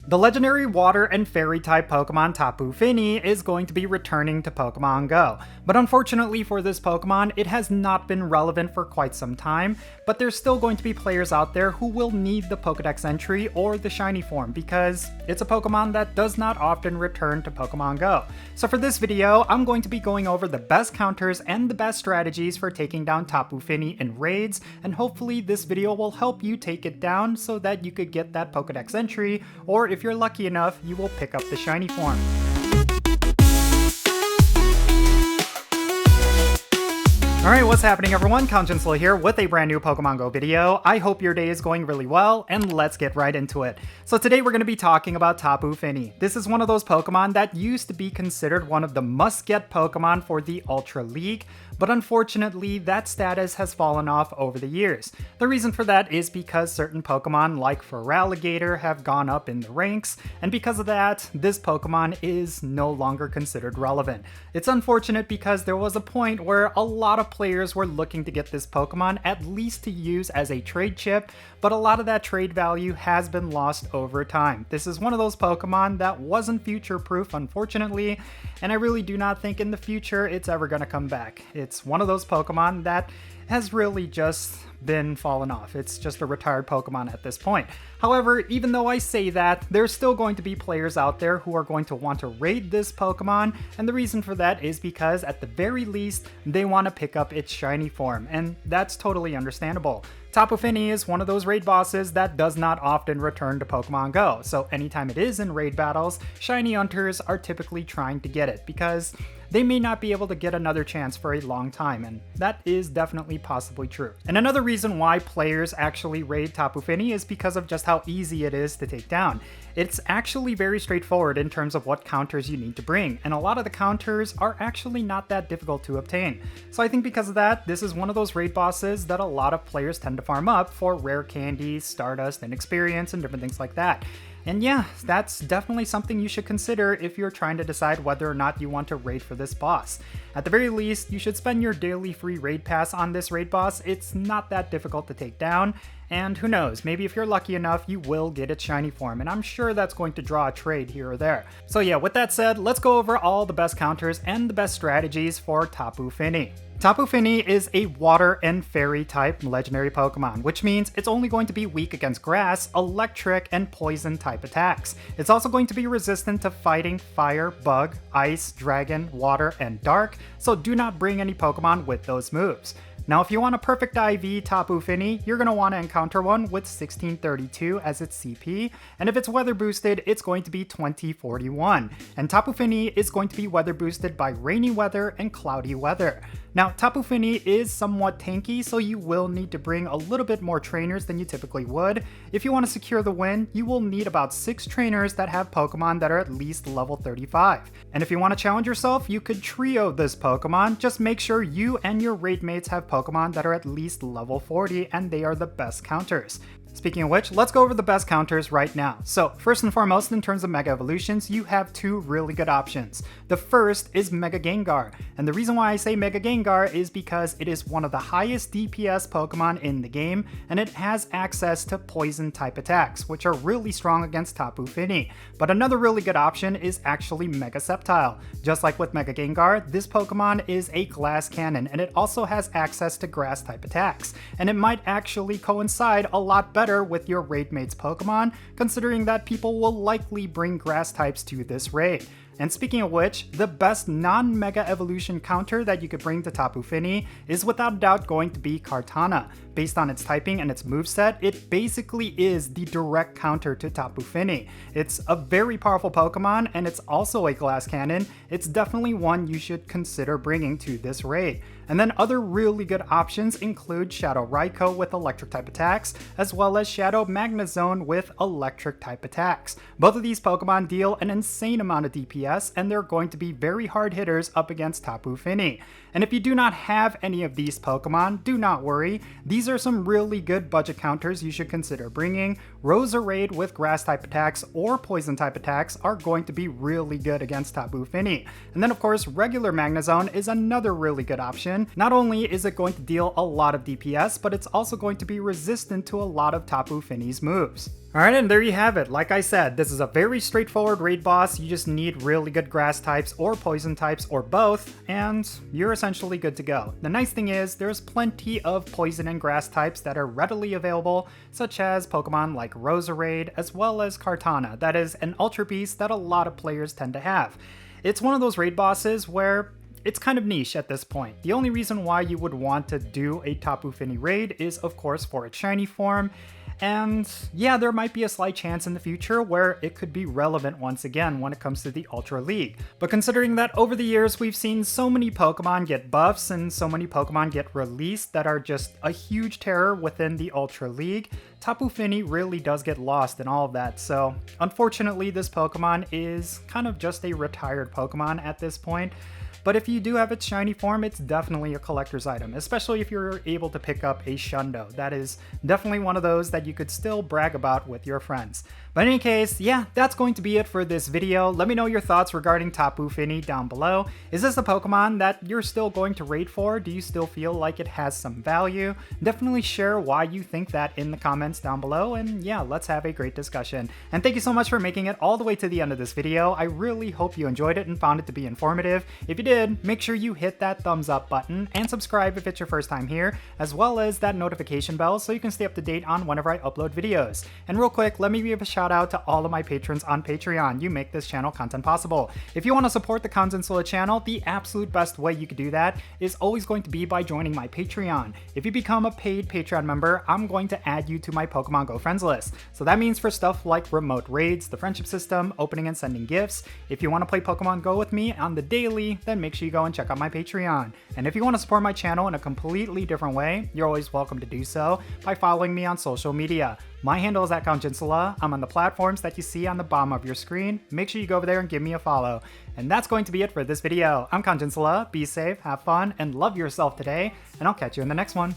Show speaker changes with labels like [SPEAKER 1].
[SPEAKER 1] The legendary water and fairy type Pokemon Tapu Fini is going to be returning to Pokemon GO, but unfortunately for this Pokemon, it has not been relevant for quite some time, but there's still going to be players out there who will need the Pokedex entry or the shiny form because it's a Pokemon that does not often return to Pokemon GO. So for this video, I'm going to be going over the best counters and the best strategies for taking down Tapu Fini in raids, and hopefully this video will help you take it down so that you could get that Pokedex entry, or if you're lucky enough, you will pick up the shiny form. Alright, what's happening everyone? Jinsula here with a brand new Pokemon GO video. I hope your day is going really well, and let's get right into it. So today we're going to be talking about Tapu Fini. This is one of those Pokemon that used to be considered one of the must-get Pokemon for the Ultra League, but unfortunately that status has fallen off over the years. The reason for that is because certain Pokemon like Feraligatr have gone up in the ranks, and because of that, this Pokemon is no longer considered relevant. It's unfortunate because there was a point where a lot of players were looking to get this Pokemon at least to use as a trade chip, but a lot of that trade value has been lost over time. This is one of those Pokemon that wasn't future-proof, unfortunately, and I really do not think in the future it's ever going to come back. It's one of those Pokemon that has really just been fallen off. It's just a retired Pokemon at this point. However, even though I say that, there's still going to be players out there who are going to want to raid this Pokemon, and the reason for that is because at the very least, they want to pick up its shiny form, and that's totally understandable. Tapu Fini is one of those raid bosses that does not often return to Pokemon GO, so anytime it is in raid battles, shiny hunters are typically trying to get it because they may not be able to get another chance for a long time, and that is definitely possibly true. And another reason why players actually raid Tapu Fini is because of just how easy it is to take down. It's actually very straightforward in terms of what counters you need to bring, and a lot of the counters are actually not that difficult to obtain. So I think because of that, this is one of those raid bosses that a lot of players tend to farm up for rare candies, Stardust, and experience, and different things like that. And yeah, that's definitely something you should consider if you're trying to decide whether or not you want to raid for this boss. At the very least, you should spend your daily free raid pass on this raid boss. It's not that difficult to take down, and who knows, maybe if you're lucky enough, you will get its shiny form, and I'm sure that's going to draw a trade here or there. So yeah, with that said, let's go over all the best counters and the best strategies for Tapu Fini. Tapu Fini is a water and fairy type legendary Pokemon, which means it's only going to be weak against grass, electric, and poison type attacks. It's also going to be resistant to fighting fire, bug, ice, dragon, water, and dark, so do not bring any Pokemon with those moves. Now, if you want a perfect IV Tapu Fini, you're going to want to encounter one with 1632 as its CP, and if it's weather boosted, it's going to be 2041. And Tapu Fini is going to be weather boosted by rainy weather and cloudy weather. Now, Tapu Fini is somewhat tanky, so you will need to bring a little bit more trainers than you typically would. If you want to secure the win, you will need about 6 trainers that have Pokemon that are at least level 35. And if you want to challenge yourself, you could trio this Pokemon. Just make sure you and your raid mates have Pokemon that are at least level 40, and they are the best counters. Speaking of which, let's go over the best counters right now. So first and foremost, in terms of Mega Evolutions, you have 2 really good options. The first is Mega Gengar, and the reason why I say Mega Gengar is because it is one of the highest DPS Pokemon in the game, and it has access to poison type attacks, which are really strong against Tapu Fini. But another really good option is actually Mega Sceptile. Just like with Mega Gengar, this Pokemon is a glass cannon, and it also has access to grass type attacks, and it might actually coincide a lot better with your raid mate's Pokemon, considering that people will likely bring grass types to this raid. And speaking of which, the best non-Mega Evolution counter that you could bring to Tapu Fini is without a doubt going to be Kartana. Based on its typing and its moveset, it basically is the direct counter to Tapu Fini. It's a very powerful Pokemon, and it's also a glass cannon. It's definitely one you should consider bringing to this raid. And then other really good options include Shadow Raikou with electric type attacks, as well as Shadow Magnezone with electric type attacks. Both of these Pokemon deal an insane amount of DPS, and they're going to be very hard hitters up against Tapu Fini. And if you do not have any of these Pokemon, do not worry. These are some really good budget counters you should consider bringing. Roserade with grass type attacks or poison type attacks are going to be really good against Tapu Fini. And then of course, regular Magnezone is another really good option. addition, not only is it going to deal a lot of DPS, but it's also going to be resistant to a lot of Tapu Fini's moves. Alright, and there you have it. Like I said, this is a very straightforward raid boss. You just need really good grass types or poison types or both, and you're essentially good to go. The nice thing is, there's plenty of poison and grass types that are readily available, such as Pokemon like Roserade, as well as Kartana. That is an Ultra Beast that a lot of players tend to have. It's one of those raid bosses where it's kind of niche at this point. The only reason why you would want to do a Tapu Fini raid is, of course, for its shiny form. And yeah, there might be a slight chance in the future where it could be relevant once again when it comes to the Ultra League. But considering that over the years we've seen so many Pokemon get buffs and so many Pokemon get released that are just a huge terror within the Ultra League, Tapu Fini really does get lost in all of that. So unfortunately, this Pokemon is kind of just a retired Pokemon at this point. But if you do have its shiny form, it's definitely a collector's item, especially if you're able to pick up a Shundo. That is definitely one of those that you could still brag about with your friends. But in any case, yeah, that's going to be it for this video. Let me know your thoughts regarding Tapu Fini down below. Is this a Pokemon that you're still going to raid for? Do you still feel like it has some value? Definitely share why you think that in the comments down below, and yeah, let's have a great discussion. And thank you so much for making it all the way to the end of this video. I really hope you enjoyed it and found it to be informative. If you did, make sure you hit that thumbs up button and subscribe if it's your first time here, as well as that notification bell so you can stay up to date on whenever I upload videos. And real quick, let me give a shout out to all of my patrons on Patreon. You make this channel content possible. If you want to support the Jinsula channel, the absolute best way you could do that is always going to be by joining my Patreon. If you become a paid Patreon member, I'm going to add you to my Pokemon Go friends list. So that means for stuff like remote raids, the friendship system, opening and sending gifts. If you want to play Pokemon Go with me on the daily, then make sure you go and check out my Patreon. And if you want to support my channel in a completely different way, you're always welcome to do so by following me on social media. My handle is @Jinsula. I'm on the platforms that you see on the bottom of your screen. Make sure you go over there and give me a follow. And that's going to be it for this video. I'm Jinsula. Be safe, have fun, and love yourself today. And I'll catch you in the next one.